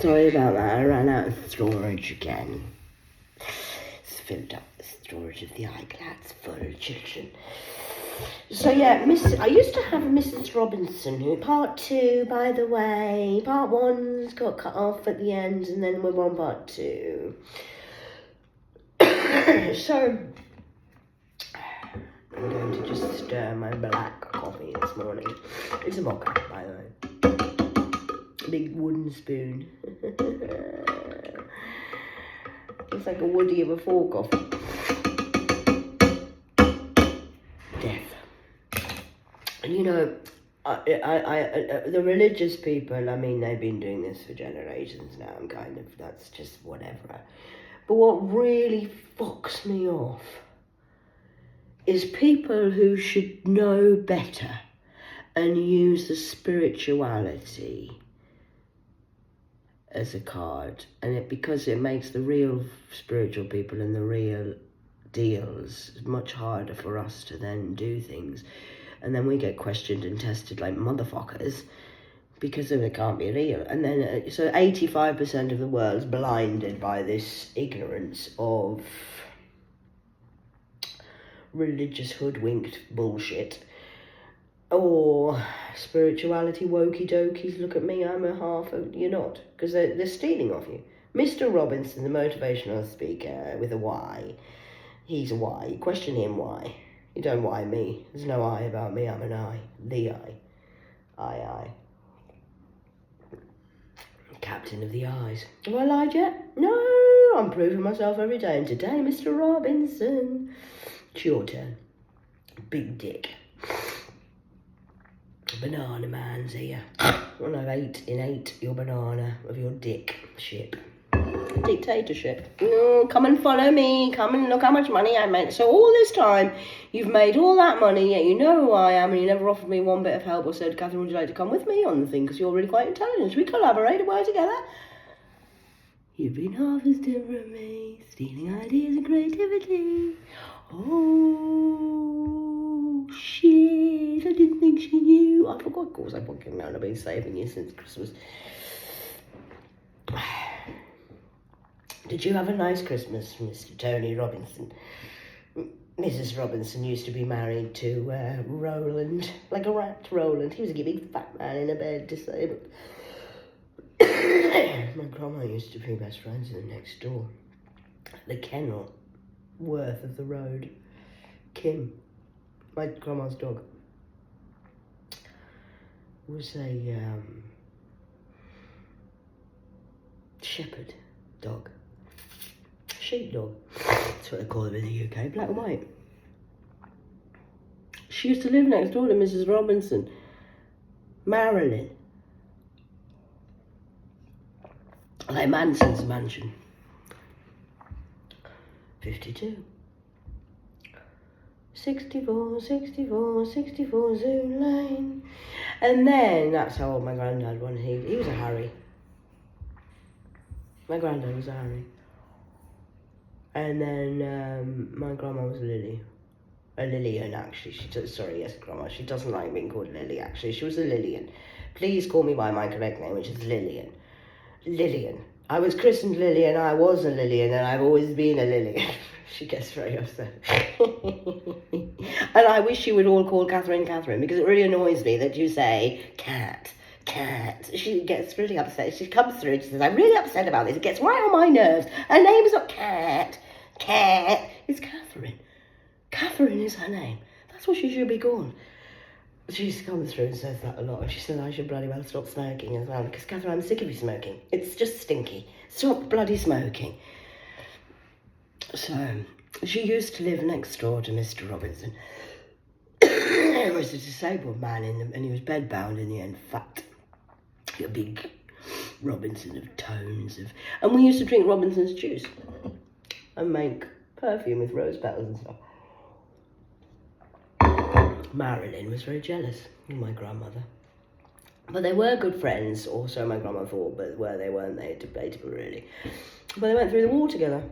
Sorry about that, I ran out of storage again. It's filled up the storage of the iCloud's full of children. So yeah, I used to have a Mrs. Robinson, who part 2, by the way. Part 1's got cut off at the end, and then we're on part 2. So, I'm going to just stir my black coffee this morning. It's a mocha, by the way. A big wooden spoon. It's like a Woody of a fork coffee. Death. And you know, the religious people, I mean, they've been doing this for generations now, and kind of, that's just whatever. But what really fucks me off is people who should know better and use the spirituality as a card, and because it makes the real spiritual people and the real deals much harder for us to then do things, and then we get questioned and tested like motherfuckers because of it can't be real. And then so 85% of the world's blinded by this ignorance of religious hoodwinked bullshit, or spirituality wokey dokies. Look at me, I'm a half of, you're not, because they're stealing off you. Mr. Robinson, the motivational speaker with a Y, he's a Y. You question him why. You don't why me. There's no I about me, I'm an I. The I. Captain of the Eyes. Have I lied yet? No, I'm proving myself every day. And today, Mr. Robinson, it's your turn. Big dick. Banana man's here. When I've ate your banana of your dick ship. Dictatorship. Come and follow me. Come and look how much money I made. So all this time, you've made all that money, yet you know who I am, and you never offered me one bit of help or said, Catherine, would you like to come with me on the thing? Because you're really quite intelligent. Should we collaborate and work together? You've been harvesting from me, stealing ideas and creativity. Oh, shit. I didn't think she knew. I forgot, of course, I've been saving you since Christmas. Did you have a nice Christmas, Mr. Tony Robinson? Mrs. Robinson used to be married to Roland, like a rat, Roland. He was a big fat man in a bed, disabled. My grandma used to be best friends with him next door. The kennel worth of the road. Kim, my grandma's dog, was a shepherd dog. Sheepdog. That's what they call them in the UK. Black and white. She used to live next door to Mrs. Robinson. Marilyn. Like Manson's mansion. 52. 64 Zoom Lane. And then, that's how old my granddad was. He was a Harry. My granddad was a Harry. And then my grandma was Lily. A Lillian, actually. Grandma. She doesn't like being called Lily, actually. She was a Lillian. Please call me by my correct name, which is Lillian. Lillian. I was christened Lillian, I was a Lillian, and I've always been a Lillian. She gets very upset. And I wish you would all call Catherine, because it really annoys me that you say, cat. She gets really upset. She comes through and she says, I'm really upset about this. It gets right on my nerves. Her name's not Cat. It's Catherine. Catherine is her name. That's what she should be called. She comes through and says that a lot. And she says I should bloody well stop smoking as well. Because, Catherine, I'm sick of you smoking. It's just stinky. Stop bloody smoking. So, she used to live next door to Mr. Robinson. He was a disabled man, and he was bedbound in the end, fat. A big Robinson of tones. And we used to drink Robinson's juice. And make perfume with rose petals and stuff. Marilyn was very jealous of my grandmother. But they were good friends, or so my grandma thought, but were they, weren't they? Debatable, really. But they went through the war together.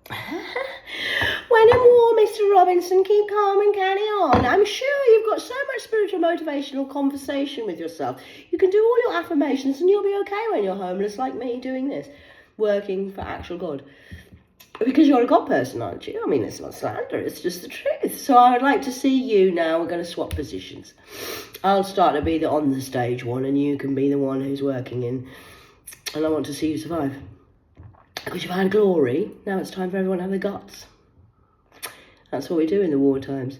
When in war, Mr. Robinson, keep calm and carry on. I'm sure you've got so much spiritual motivational conversation with yourself. You can do all your affirmations and you'll be okay when you're homeless like me doing this, working for actual God. Because you're a God person, aren't you? I mean, it's not slander, it's just the truth. So I would like to see you now. We're going to swap positions. I'll start to be the on the stage one and you can be the one who's working in. And I want to see you survive. Because you've had glory, now it's time for everyone to have the guts. That's what we do in the war times.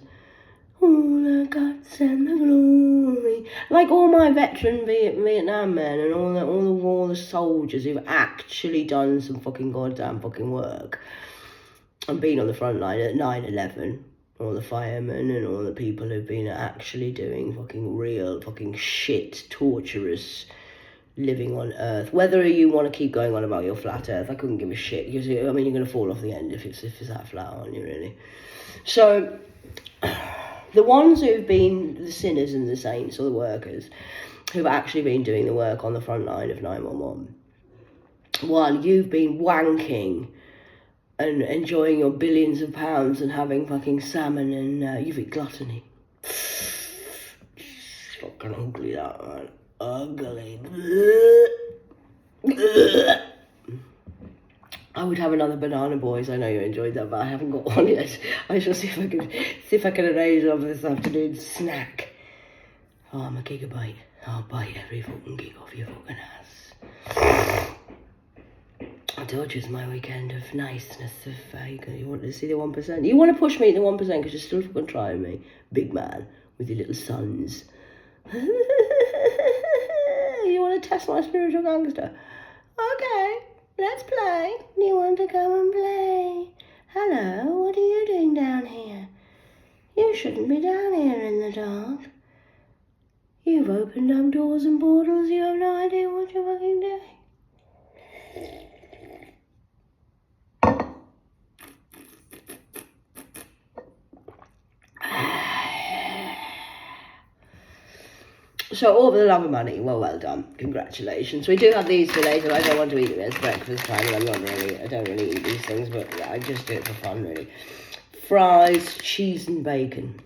All the guts and the glory. Like all my veteran Vietnam men and all the soldiers who've actually done some fucking goddamn fucking work and been on the front line at 9/11. All the firemen and all the people who've been actually doing fucking real fucking shit, torturous living on Earth. Whether you want to keep going on about your flat Earth, I couldn't give a shit. Because, I mean, you're going to fall off the end if it's that flat, aren't you, really? So, the ones who've been the sinners and the saints or the workers who've actually been doing the work on the front line of 911, while you've been wanking and enjoying your billions of pounds and having fucking salmon and you've eaten gluttony. It's fucking ugly, that man. Ugly. I would have another banana, boys. I know you enjoyed that, but I haven't got one yet. I shall see if I can arrange over this afternoon's snack. Oh, I'm a gigabyte. I'll bite every fucking gig off your fucking ass. I told you it's my weekend of niceness. You want to see the 1%? You want to push me to 1% because you're still fucking trying me, big man, with your little sons. You want to test my spiritual gangster? Okay, let's play. You want to come and play? Hello, what are you doing down here? You shouldn't be down here in the dark. You've opened up doors and portals. You have no idea what you're fucking doing. So, all for the love of money. Well done. Congratulations. We do have these for later. I don't want to eat them as breakfast time, and I don't really eat these things, but yeah, I just do it for fun, really. Fries, cheese and bacon.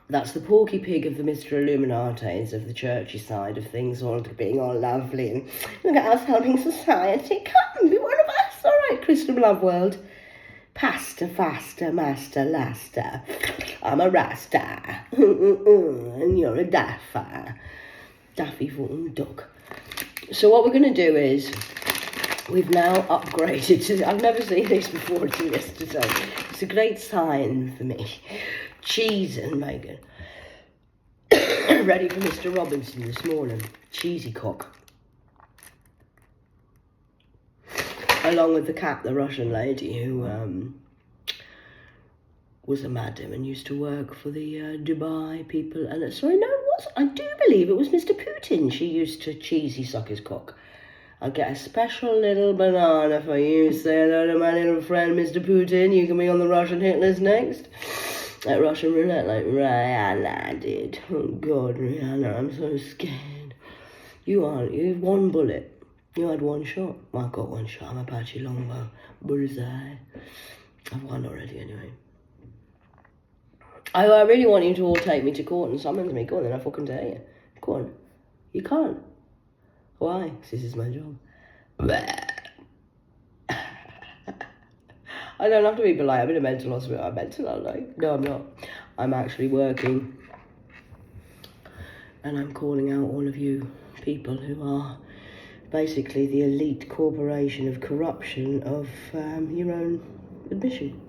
That's the porky pig of the Mr. Illuminates of the churchy side of things, all being all lovely and look at us helping society. Come, be one of us. All right, Christian Love World. Pasta, faster, master, laster. I'm a rasta. And you're a daffa. Daffy fucking duck. So what we're going to do is, we've now upgraded to, I've never seen this before until yesterday. It's a great sign for me. Cheese and bacon. Ready for Mr. Robinson this morning. Cheesy cock. Along with the cat, the Russian lady who was a madam and used to work for the Dubai people. And sorry, no, it was. I do believe it was Mr. Putin. She used to cheesy suck his cock. I'll get a special little banana for you. Say hello to my little friend, Mr. Putin. You can be on the Russian hit list next. That Russian roulette like Rihanna did. Oh God, Rihanna, I'm so scared. You have one bullet. You had one shot. Well, I got one shot. I'm Apache longbow. Bullseye. I've won already anyway. I really want you to all take me to court and summons me. Go on then, I fucking dare you. Go on. You can't. Why? 'Cause this is my job. I don't have to be polite. I'm in a mental hospital. I'm mental, aren't I? No, I'm not. I'm actually working. And I'm calling out all of you people who are basically the elite corporation of corruption of your own admission.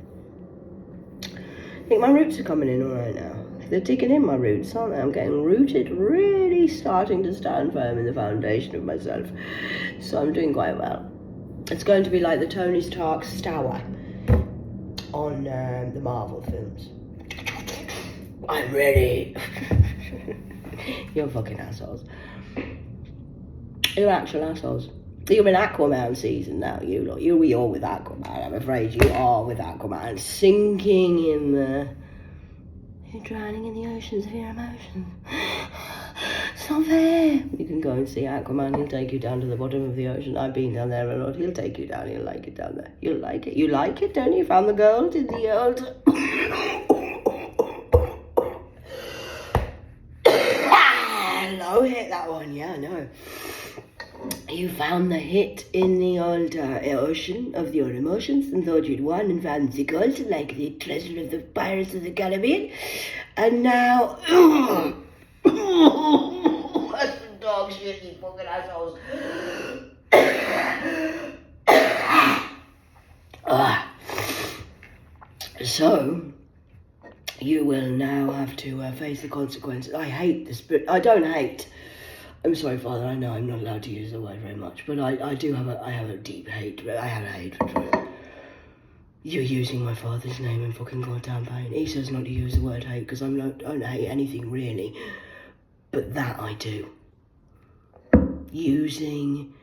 I think my roots are coming in all right now. They're digging in my roots, aren't they? I'm getting rooted, really starting to stand firm in the foundation of myself. So I'm doing quite well. It's going to be like the Tony Stark Stour on the Marvel films. I'm ready. You're fucking assholes. You're actual assholes. You're in Aquaman season now, you lot. You're all with Aquaman. I'm afraid you are with Aquaman. Sinking in the... You're drowning in the oceans of your emotions. It's not fair. You can go and see Aquaman. He'll take you down to the bottom of the ocean. I've been down there a lot. He'll take you down. You'll like it down there. You'll like it. You like it, don't you? Found the gold in the old... Low hit, that one. Yeah, I know. You found the hit in the old ocean of your emotions and thought you'd won and found the gold like the treasure of the Pirates of the Caribbean. And now... That's some dog shit, you fucking assholes. So, you will now have to face the consequences. I hate the spirit. I don't hate. I'm sorry, Father. I know I'm not allowed to use the word very much, but I have a deep hate. I have a hate for it. You're using my father's name in fucking goddamn pain. He says not to use the word hate because I don't hate anything really, but that I do. Using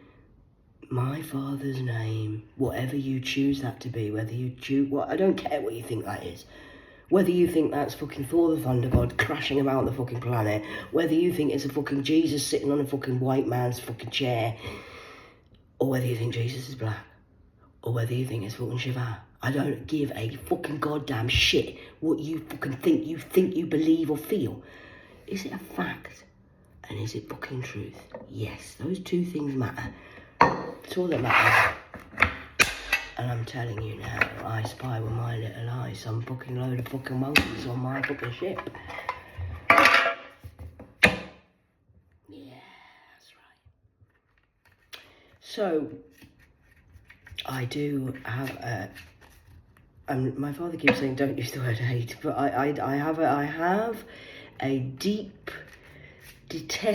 my father's name, whatever you choose that to be, whether you choose what, I don't care what you think that is. Whether you think that's fucking Thor the Thunder God crashing about the fucking planet, whether you think it's a fucking Jesus sitting on a fucking white man's fucking chair, or whether you think Jesus is black, or whether you think it's fucking Shiva. I don't give a fucking goddamn shit what you fucking think you believe or feel. Is it a fact? And is it fucking truth? Yes, those two things matter. It's all that matters. And I'm telling you now, I spy with my little eyes some fucking load of fucking monkeys on my fucking ship. Yeah, that's right. So, I do have my father keeps saying don't use the word hate, but I have a deep,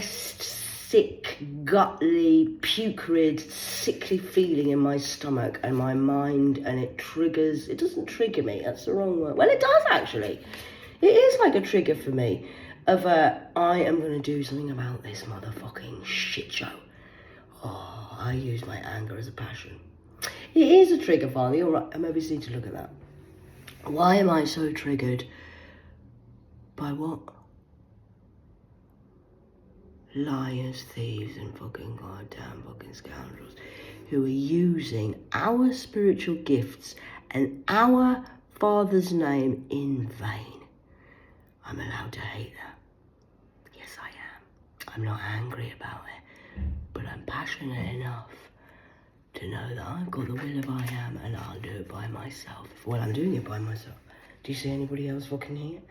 sick, gutly, putrid, sickly feeling in my stomach and my mind, and it doesn't trigger me, that's the wrong word. Well, it does actually. It is like a trigger for me of I am going to do something about this motherfucking shit show. Oh, I use my anger as a passion. It is a trigger, Father, you're right. I maybe just need to look at that. Why am I so triggered? By what? Liars, thieves, and fucking goddamn fucking scoundrels who are using our spiritual gifts and our Father's name in vain. I'm allowed to hate that. Yes, I am. I'm not angry about it, but I'm passionate enough to know that I've got the will of I am and I'll do it by myself. Well, I'm doing it by myself. Do you see anybody else fucking here?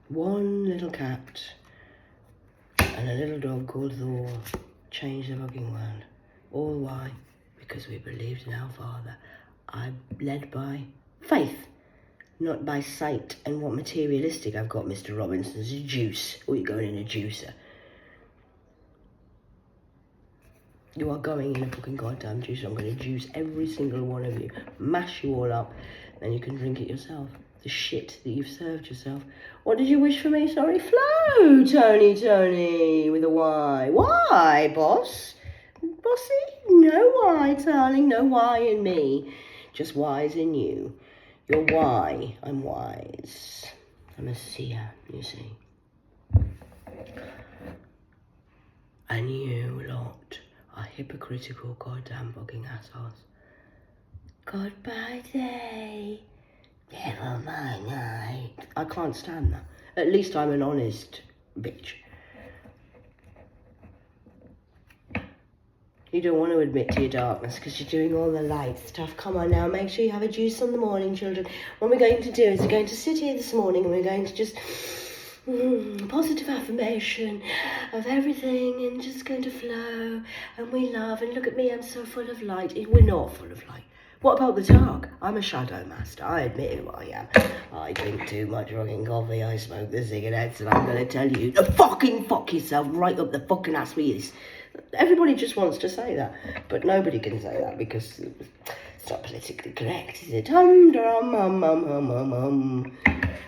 One little cat and a little dog called Thor changed the fucking world. All why? Because we believed in our Father. I'm led by faith, not by sight and what materialistic I've got, Mr. Robinson's juice. Or you're going in a juicer. You are going in a fucking goddamn juicer. I'm going to juice every single one of you. Mash you all up. Then you can drink it yourself. The shit that you've served yourself. What did you wish for me? Sorry, Flo, Tony, with a Y. Why, boss? Bossy? No why, darling. No why in me. Just whys in you. You're why. I'm wise. I'm a seer, you see. And you lot are hypocritical goddamn fucking assholes. Goodbye day. Never mind, I can't stand that. At least I'm an honest bitch. You don't want to admit to your darkness because you're doing all the light stuff. Come on now, make sure you have a juice in the morning, children. What we're going to do is we're going to sit here this morning and we're going to just positive affirmation of everything and just going to flow. And we love, and look at me, I'm so full of light. We're not full of light. What about the dark? I'm a shadow master. I admit who I am. I drink too much fucking coffee. I smoke the cigarettes, and I'm going to tell you to fucking fuck yourself right up the fucking ass with this. Everybody just wants to say that, but nobody can say that because it's not politically correct, is it? Hum, dum, hum, hum, hum, hum, hum.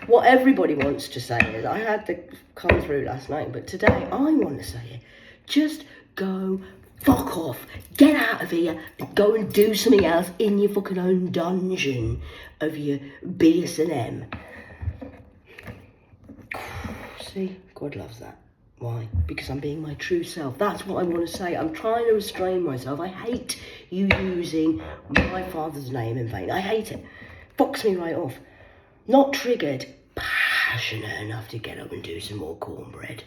What everybody wants to say is, I had to come through last night, but today I want to say it. Just go fuck off. Get out of here and go and do something else in your fucking own dungeon of your BS&M. See, God loves that. Why? Because I'm being my true self. That's what I want to say. I'm trying to restrain myself. I hate you using my father's name in vain. I hate it. Fucks me right off. Not triggered, passionate enough to get up and do some more cornbread.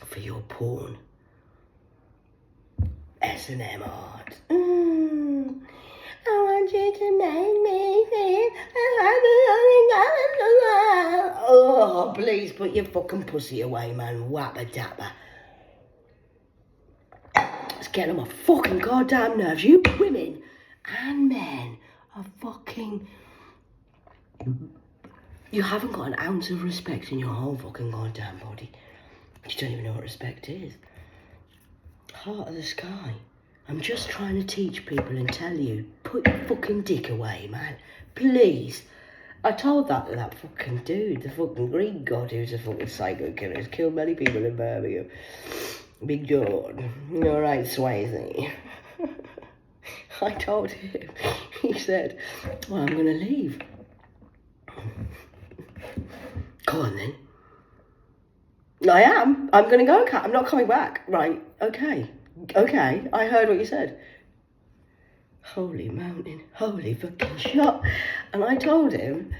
For your porn. S&M art. I want you to make me feel oh, please put your fucking pussy away, man. Wappa dapper. It's getting on my fucking goddamn nerves. You women and men are fucking... You haven't got an ounce of respect in your whole fucking goddamn body. You don't even know what respect is. Heart of the sky. I'm just trying to teach people and tell you, put your fucking dick away, man. Please. I told that fucking dude, the fucking Greek god who's a fucking psycho killer, who's killed many people in Birmingham. Big John. All right, Swayze. I told him. He said, well, I'm going to leave. Go on then. I am. I'm going to go, Kat. I'm not coming back. Right, okay. Okay, I heard what you said. Holy mountain, holy fucking shot. And I told him,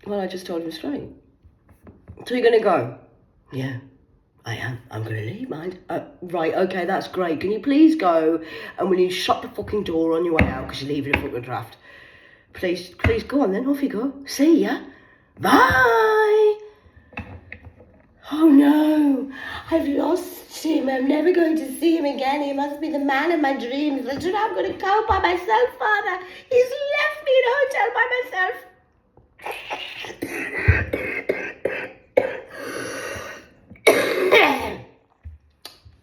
well, I just told him straight. So you're going to go? Yeah, I am. I'm going to leave, mind. Right, okay, that's great. Can you please go? And will you shut the fucking door on your way out because you're leaving a fucking draft? Please go on then. Off you go. See ya. Bye. Oh no, I've lost him. I'm never going to see him again. He must be the man of my dreams. I'm going to go by myself, Father. He's left me in a hotel by myself.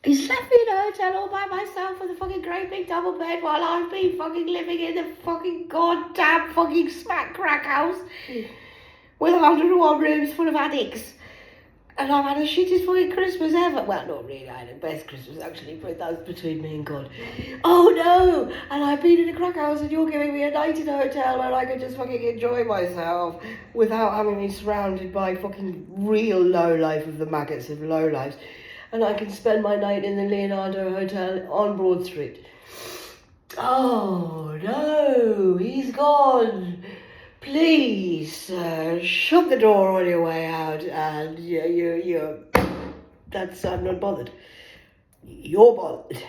He's left me in a hotel all by myself with a fucking great big double bed while I've been fucking living in the fucking goddamn fucking smack crack house with 101 rooms full of addicts. And I've had the shittest fucking Christmas ever. Well, not really, I had the best Christmas actually, but that was between me and God. Oh no! And I've been in a crack house and you're giving me a night in a hotel where I could just fucking enjoy myself without having me surrounded by fucking real low life of the maggots of low lives. And I can spend my night in the Leonardo Hotel on Broad Street. Oh no, he's gone. Please, shut the door on your way out, and I'm not bothered. You're bothered.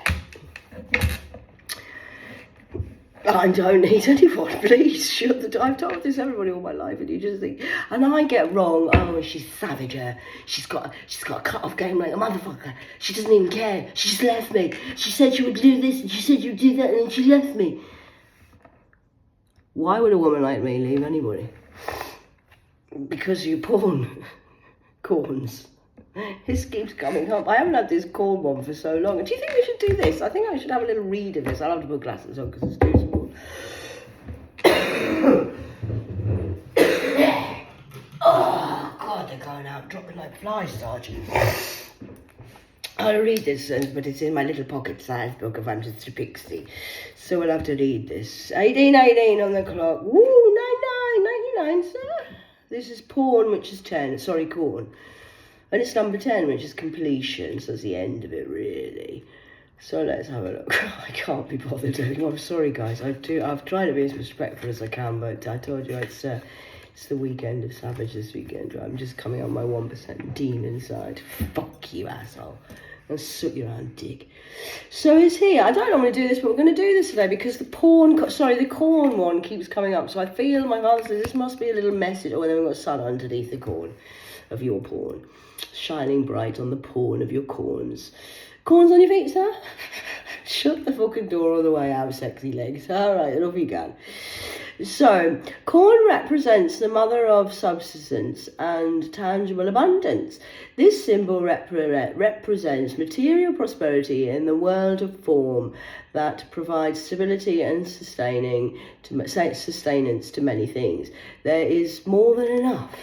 I don't need anyone, please shut the door. I've told this to everybody all my life, and you just think, and I get wrong, oh, she's savage, she's got a cut-off game like a motherfucker. She doesn't even care, she just left me. She said she would do this, and she said she would do that, and then she left me. Why would a woman like me leave anybody? Because you porn. Corns. This keeps coming up. I haven't had this corn one for so long. Do you think we should do this? I think I should have a little read of this. I'll have to put glasses on because it's too small. Oh, God, they're going out dropping like flies, Sergeant. I'll read this, but it's in my little pocket-sized book of Fantasy Pixie. So we'll have to read this. 18:18 on the clock. Woo, 99, sir. This is porn, which is 10. Sorry, corn. And it's number 10, which is completion. So it's the end of it, really. So let's have a look. I can't be bothered anymore. I'm sorry, guys. I've tried to be as respectful as I can, but I told you it's the weekend of Savage this weekend. I'm just coming on my 1% demon side. Fuck you, asshole. And suck your own dick. So it's here. I don't want to do this, but we're going to do this today because the corn one keeps coming up. So I feel my father says this must be a little message. Oh, and then we've got sun underneath the corn of your porn, shining bright on the porn of your corns. Corns on your feet, sir? Shut the fucking door on the way out, sexy legs. All right, off you go. So, corn represents the mother of subsistence and tangible abundance. This symbol represents material prosperity in the world of form that provides stability and sustenance to many things. There is more than enough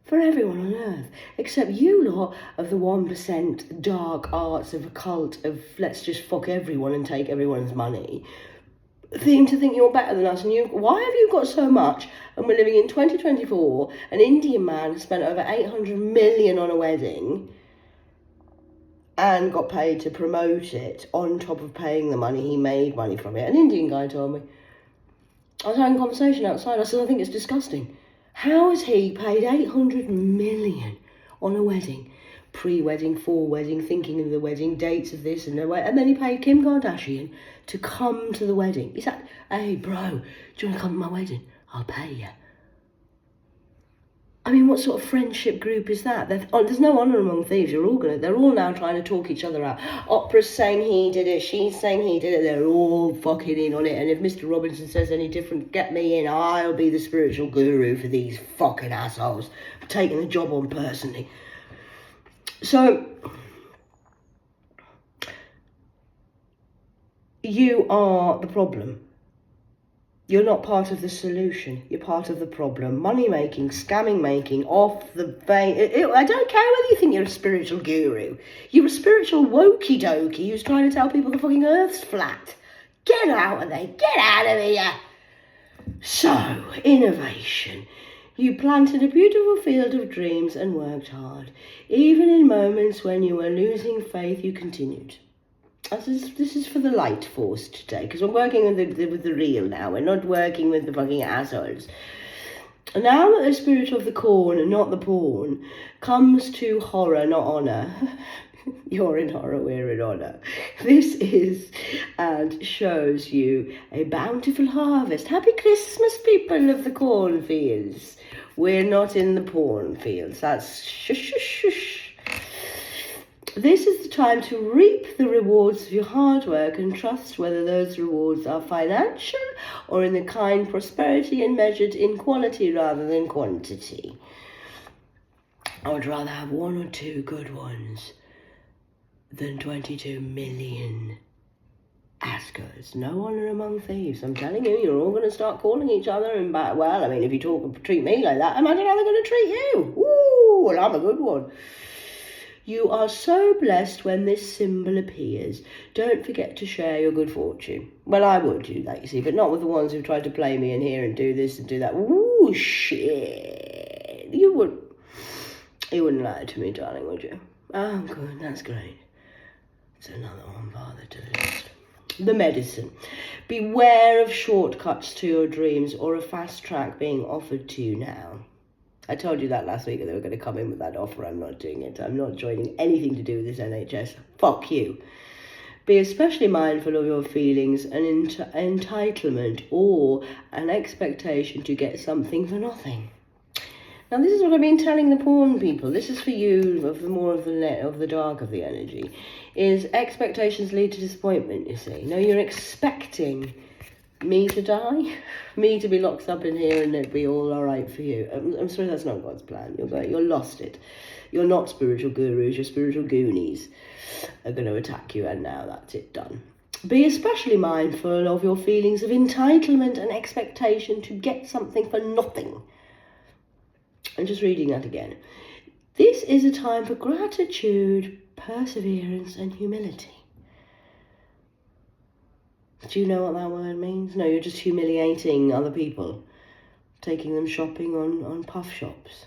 for everyone on earth, except you lot of the 1% dark arts of a cult of let's just fuck everyone and take everyone's money. thing to think you're better than us, and why have you got so much? And we're living in 2024. An Indian man spent over 800 million on a wedding and got paid to promote it on top of paying the money. He made money from it. An Indian guy told me. I was having a conversation outside. I said, I think it's disgusting. How has he paid 800 million on a wedding? Pre-wedding, for-wedding, thinking of the wedding, dates of this and that, and then he paid Kim Kardashian to come to the wedding. He said, hey, bro, do you want to come to my wedding? I'll pay you. I mean, what sort of friendship group is that? There's no honour among thieves. They're all now trying to talk each other out. Oprah's saying he did it. She's saying he did it. They're all fucking in on it. And if Mr. Robinson says any different, get me in. I'll be the spiritual guru for these fucking assholes. I'm taking the job on personally. So, you are the problem. You're not part of the solution. You're part of the problem. Money making, scamming making, off the vein. I don't care whether you think you're a spiritual guru. You're a spiritual wokey dokey who's trying to tell people the fucking earth's flat. Get out of there. Get out of here. So, innovation. You planted a beautiful field of dreams and worked hard. Even in moments when you were losing faith, you continued. This is for the light force today, because we're working with the real now. We're not working with the fucking assholes. And now that the spirit of the corn and not the porn comes to horror, not honour. You're in horror, we're in honour. This is and shows you a bountiful harvest. Happy Christmas, people of the cornfields. We're not in the porn fields. That's shush, shush, shush. This is the time to reap the rewards of your hard work and trust whether those rewards are financial or in the kind prosperity and measured in quality rather than quantity. I would rather have one or two good ones than 22 million Ascars. No honour among thieves. I'm telling you, you're all going to start calling each other and back. Well, I mean, if you treat me like that, imagine how they're going to treat you. Ooh, well, I'm a good one. You are so blessed when this symbol appears. Don't forget to share your good fortune. Well, I would do that, you see, but not with the ones who tried to play me in here and do this and do that. Ooh, shit. You wouldn't lie to me, darling, would you? Oh, good, that's great. It's another one, farther to the list. The medicine. Beware of shortcuts to your dreams or a fast track being offered to you now. I told you that last week that they were going to come in with that offer. I'm not doing it. I'm not joining anything to do with this NHS. Fuck you. Be especially mindful of your feelings and entitlement or an expectation to get something for nothing. Now, this is what I've been telling the porn people. This is for you, of the dark of the energy. Is expectations lead to disappointment, you see. No, you're expecting me to die, me to be locked up in here and it'd be all right for you. I'm sorry, that's not God's plan. You're lost it. You're not spiritual gurus, your spiritual goonies are going to attack you, and now that's it, done. Be especially mindful of your feelings of entitlement and expectation to get something for nothing. I'm just reading that again. This is a time for gratitude, perseverance, and humility. Do you know what that word means? No, you're just humiliating other people, taking them shopping on puff shops.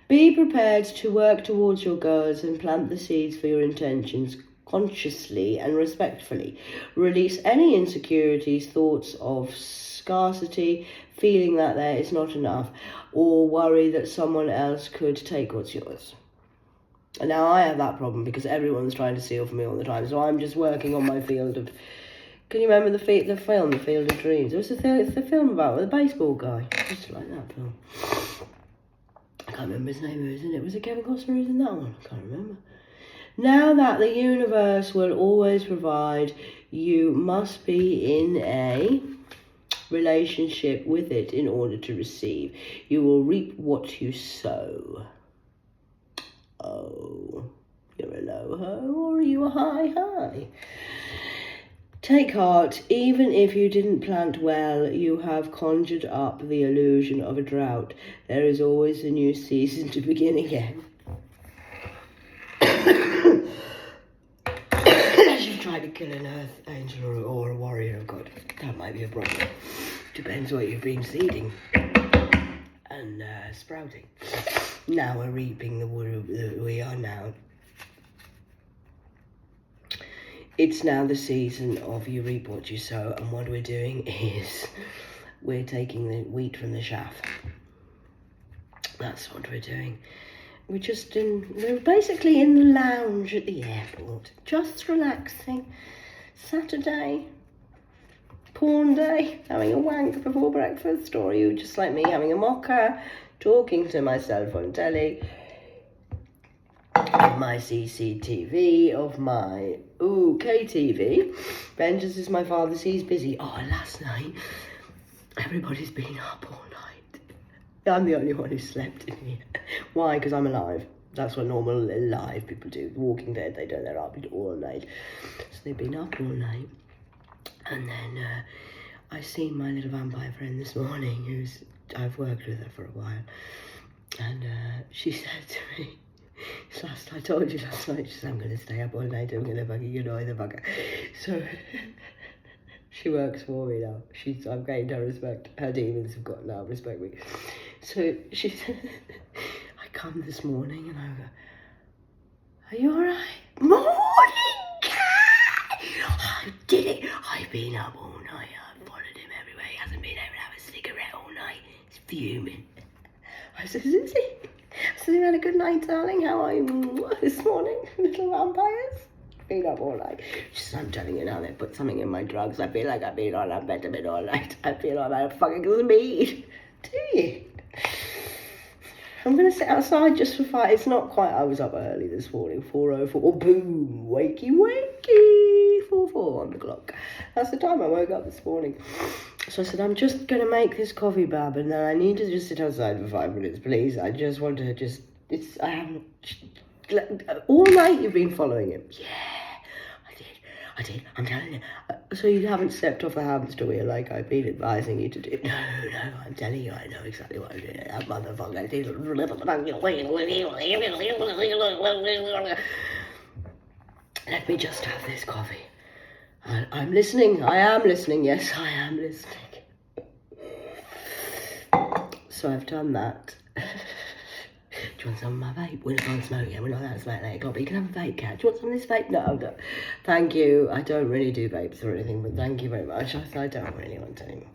Be prepared to work towards your goals and plant the seeds for your intentions consciously and respectfully. Release any insecurities, thoughts of scarcity, feeling that there is not enough, or worry that someone else could take what's yours. And now I have that problem because everyone's trying to steal from me all the time, so I'm just working on my field of... Can you remember the film, The Field of Dreams? It was the film about the baseball guy. Just like that film. I can't remember his name. Who was in it? Was it Kevin Costner who was in that one? I can't remember. Now that the universe will always provide, you must be in a relationship with it in order to receive. You will reap what you sow. Oh, you're a low ho or are you a high high? Take heart, even if you didn't plant well, you have conjured up the illusion of a drought. There is always a new season to begin again. Unless you've tried to kill an earth angel or a warrior. dear of God, that might be a problem. Depends what you've been seeding and sprouting. Now we're reaping the wood that we are now. It's now the season of you reap what you sow, and what we're doing is we're taking the wheat from the chaff. That's what we're doing. We're basically in the lounge at the airport, just relaxing. Saturday, porn day, having a wank before breakfast, or are you just like me, having a mocha, talking to myself on telly, of my CCTV, of my KTV. Vengeance is my father's, he's busy. Oh, last night, everybody's been up all night. I'm the only one who slept in here. Why? Because I'm alive. That's what normal live people do. The Walking Dead, they do. They're up all night. So they've been up all night. And then I seen my little vampire friend this morning, I've worked with her for a while. And she said to me, I told you last night, she said, I'm going to stay up all night. I'm going to fucking annoy the bugger. So she works for me now. I've gained her respect. Her demons have got now respect me. So she said, I come this morning and I go, are you all right? Morning, cat! I did it. I've been up all night. I've followed him everywhere. He hasn't been able to have a cigarette all night. He's fuming. I said, is he? I said, you had a good night, darling. How are you this morning, little vampires? Been up all night. She said, I'm telling you now, they put something in my drugs. I feel like I've been on amphetamine all night. I feel like I'm fucking speed. Do you? I'm going to sit outside just for 5. It's not quite, I was up early this morning, 4:04. Oh, boom, wakey, 4:04 on the clock. That's the time I woke up this morning. So I said, I'm just going to make this coffee, Bab, and then I need to just sit outside for 5 minutes, please. I just want to I haven't, all night you've been following him. Yeah, I did, I'm telling you. So you haven't stepped off the hamster wheel like I've been advising you to do. No, I'm telling you, I know exactly what I'm doing. That motherfucker. Let me just have this coffee. I'm listening. I am listening. Yes, I am listening. So I've done that. Do you want some of my vape? We can't smoke yet. We're not allowed to smoke at 8 o'clock, but you can have a vape, cat. Do you want some of this vape? No. Thank you. I don't really do vapes or anything, but thank you very much. I don't really want anymore.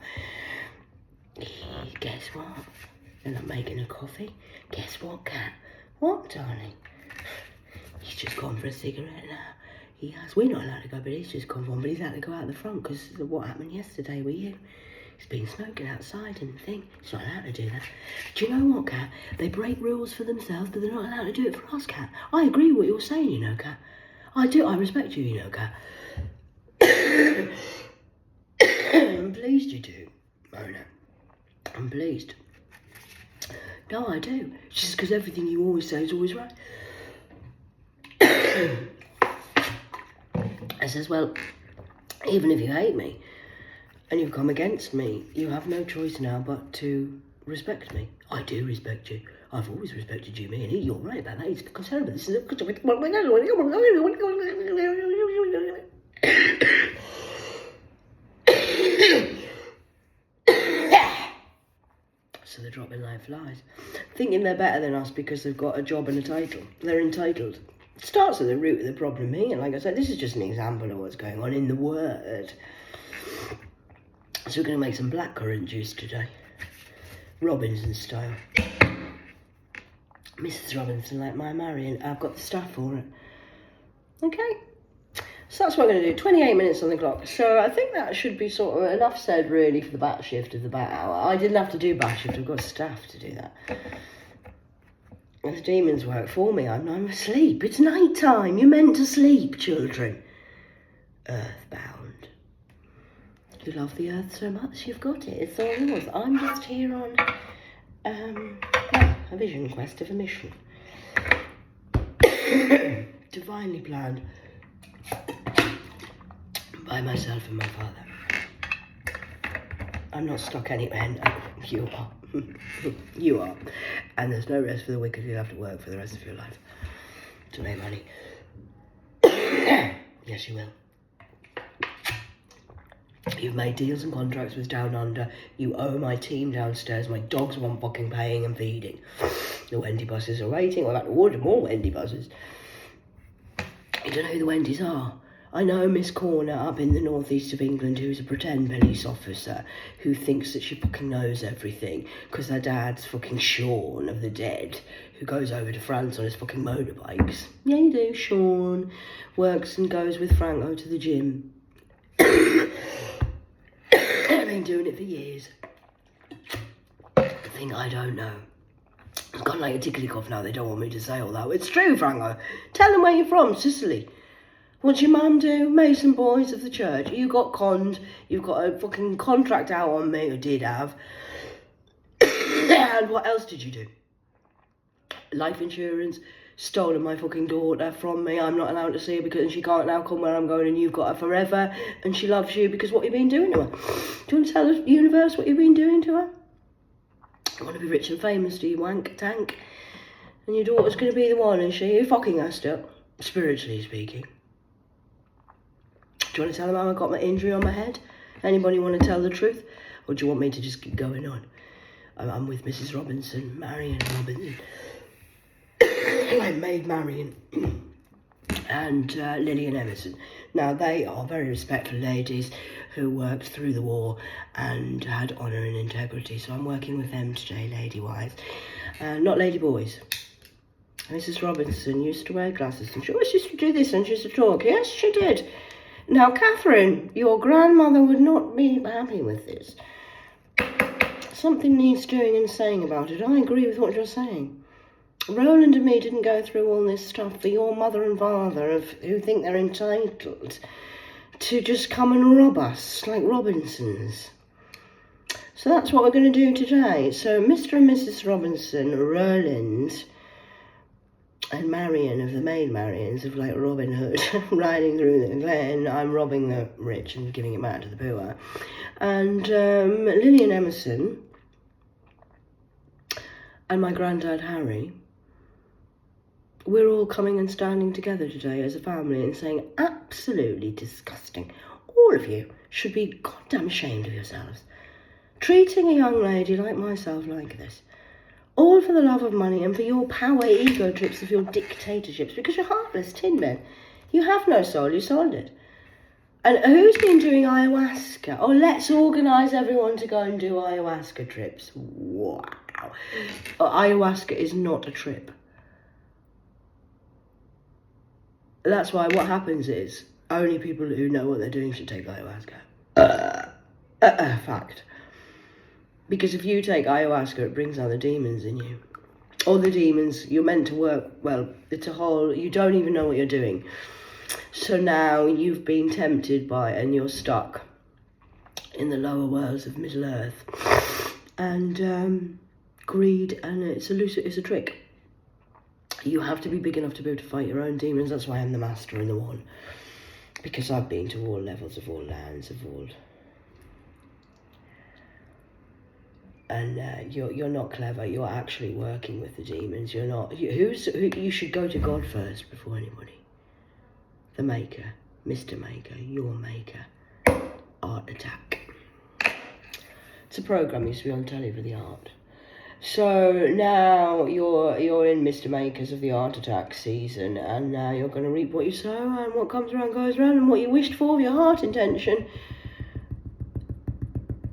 Guess what? And I'm making a coffee. Guess what, cat? What, darling? He's just gone for a cigarette now. He has. We're not allowed to go, but he's just gone for one. But he's had to go out the front because of what happened yesterday with you. He's been smoking outside and thing. He's not allowed to do that. Do you know what, Cat? They break rules for themselves, but they're not allowed to do it for us, Cat. I agree with what you're saying, you know, Cat. I do. I respect you, you know, Cat. I'm pleased you do, Mona. I'm pleased. No, I do. It's just because everything you always say is always right. I says, well, even if you hate me, and you've come against me, you have no choice now but to respect me. I do respect you. I've always respected you, me, and you're right about that. It's because this is So they're dropping like flies, thinking they're better than us because they've got a job and a title. They're entitled. It starts at the root of the problem here, and like I said, this is just an example of what's going on in the word. So we're going to make some blackcurrant juice today. Robinson style. Mrs. Robinson, like my Marion. I've got the stuff for it. Okay. So that's what I'm going to do. 28 minutes on the clock. So I think that should be sort of enough said, really, for the bat shift of the bat hour. I didn't have to do bat shift. I've got staff to do that. And the demons work for me. I'm asleep. It's night time. You're meant to sleep, children. Earthbound. You love the earth so much, you've got it. It's all yours. I'm just here on a vision quest of a mission. Divinely planned by myself and my father. I'm not stuck anywhere. No, you are. You are. And there's no rest for the wicked. You'll have to work for the rest of your life to make money. Yes, you will. You've made deals and contracts with Down Under. You owe my team downstairs. My dogs want fucking paying and feeding. The Wendy buses are waiting. I've had to order more Wendy buses. You don't know who the Wendys are? I know Miss Corner up in the northeast of England who's a pretend police officer who thinks that she fucking knows everything because her dad's fucking Sean of the Dead who goes over to France on his fucking motorbikes. Yeah, you do. Sean works and goes with Franco to the gym. I've been doing it for years. The thing I don't know. I've got like a tickly cough now. They don't want me to say all that. It's true, Franco. Tell them where you're from, Sicily. What's your mum do? Mason boys of the church. You got conned. You've got a fucking contract out on me, or did have. And what else did you do? Life insurance. Stolen my fucking daughter from me. I'm not allowed to see her because she can't now come where I'm going, and you've got her forever. And she loves you because what you've been doing to her. Do you want to tell the universe what you've been doing to her? You want to be rich and famous, do you, wank tank? And your daughter's going to be the one, is she? You're fucking her still, spiritually speaking. Do you want to tell them how I got my injury on my head? Anybody want to tell the truth? Or do you want me to just keep going on? I'm with Mrs. Robinson, Marion Robinson. My maid Marion. And Lillian Emerson. Now, they are very respectful ladies who worked through the war and had honour and integrity. So I'm working with them today, lady-wise. Not lady-boys. Mrs. Robinson used to wear glasses, and she always used to do this and she used to talk. Yes, she did. Now, Catherine, your grandmother would not be happy with this. Something needs doing and saying about it. I agree with what you're saying. Roland and me didn't go through all this stuff for your mother and father who think they're entitled to just come and rob us like Robinsons. So that's what we're going to do today. So Mr. and Mrs. Robinson, Roland and Marion of the maid Marions of like Robin Hood riding through the glen. I'm robbing the rich and giving it back to the poor. And Lillian Emerson and my granddad Harry, we're all coming and standing together today as a family and saying, absolutely disgusting. All of you should be goddamn ashamed of yourselves. Treating a young lady like myself like this. All for the love of money and for your power ego trips of your dictatorships. Because you're heartless tin men. You have no soul, you sold it. And who's been doing ayahuasca? Oh, let's organise everyone to go and do ayahuasca trips. Wow. Ayahuasca is not a trip. That's why what happens is only people who know what they're doing should take ayahuasca. Fact. Because if you take ayahuasca, it brings out the demons in you. Or the demons, you're meant to work, well, it's a whole, you don't even know what you're doing. So now you've been tempted by, and you're stuck in the lower worlds of Middle Earth. And greed, and it's a trick. You have to be big enough to be able to fight your own demons. That's why I'm the master and the one. Because I've been to all levels of all lands of all. And you're not clever. You're actually working with the demons. You're not. You should go to God first before anybody. The Maker, Mr. Maker, your Maker. Art Attack. It's a program used to be on telly for the art. So now you're in Mr. Makers of the Art Attack season, and now you're going to reap what you sow, and what comes around goes around, and what you wished for, your heart intention,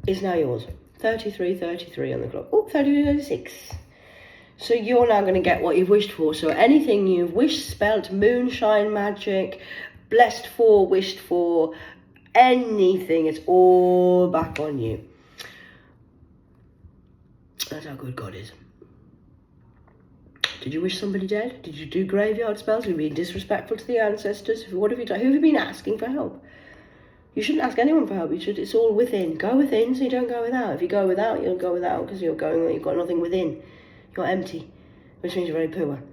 is now yours. 33:33 on the clock. Oh, 33:36. So you're now going to get what you've wished for. So anything you've wished, spelt, moonshine magic, blessed for, wished for, anything, it's all back on you. That's how good God is. Did you wish somebody dead? Did you do graveyard spells? Have you been disrespectful to the ancestors? What have you done? Who have you been asking for help? You shouldn't ask anyone for help. It's all within. Go within so you don't go without. If you go without, you'll go without because you've got nothing within. You're empty, which means you're very poor.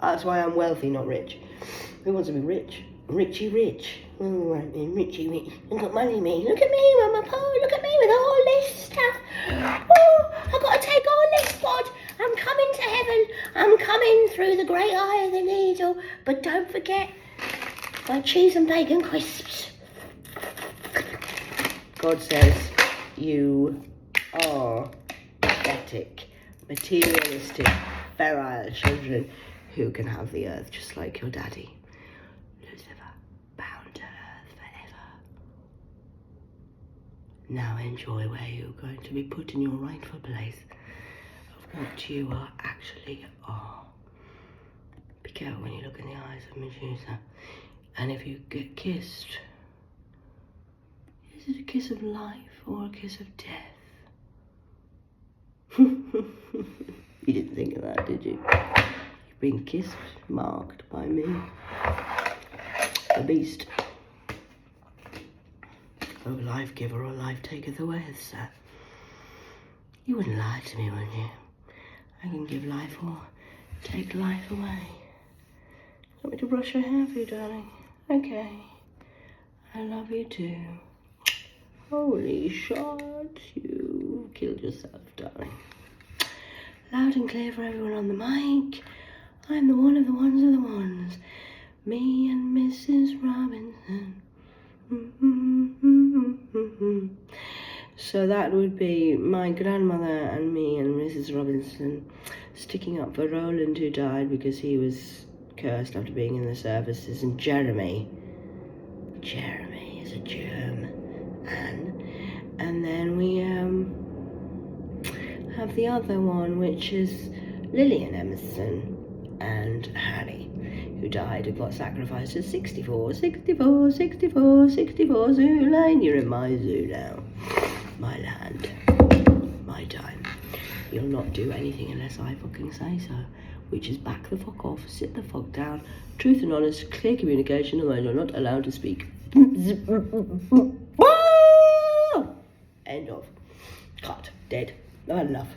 That's why I'm wealthy, not rich. Who wants to be rich? Richie rich. Oh, I mean, Richie rich. I've got money, me. Look at me, Mama Po. Look at me with all this stuff. Oh, I've got to take all this pod. I'm coming to heaven. I'm coming through the great eye of the needle. But don't forget my cheese and bacon crisps. God says you are pathetic, materialistic, feral children who can have the earth just like your daddy. Lucifer, bound to earth forever. Now enjoy where you're going to be put in your rightful place of what you are actually are. Be careful when you look in the eyes of Medusa. And if you get kissed, is it a kiss of life or a kiss of death? You didn't think of that, did you? You've been kissed, marked by me, the beast. Oh, life giver or life taketh away, sir. You wouldn't lie to me, would you? I can give life or take life away. Want me to brush your hair for you, darling? Okay. I love you too. Holy shot, you killed yourself, darling. Loud and clear for everyone on the mic. I'm the one of the ones of the ones. Me and Mrs. Robinson. So that would be my grandmother and me and Mrs. Robinson sticking up for Roland, who died because he was cursed after being in the services, and Jeremy is a germ, and then we have the other one, which is Lillian Emerson and Harry, who died and got sacrificed at 64 Zoo Lane. You're in my zoo now, my land, my time. You'll not do anything unless I fucking say so, which is back the fuck off, sit the fuck down, truth and honest, clear communication, otherwise you're not allowed to speak. End of. Cut. Dead. Not enough.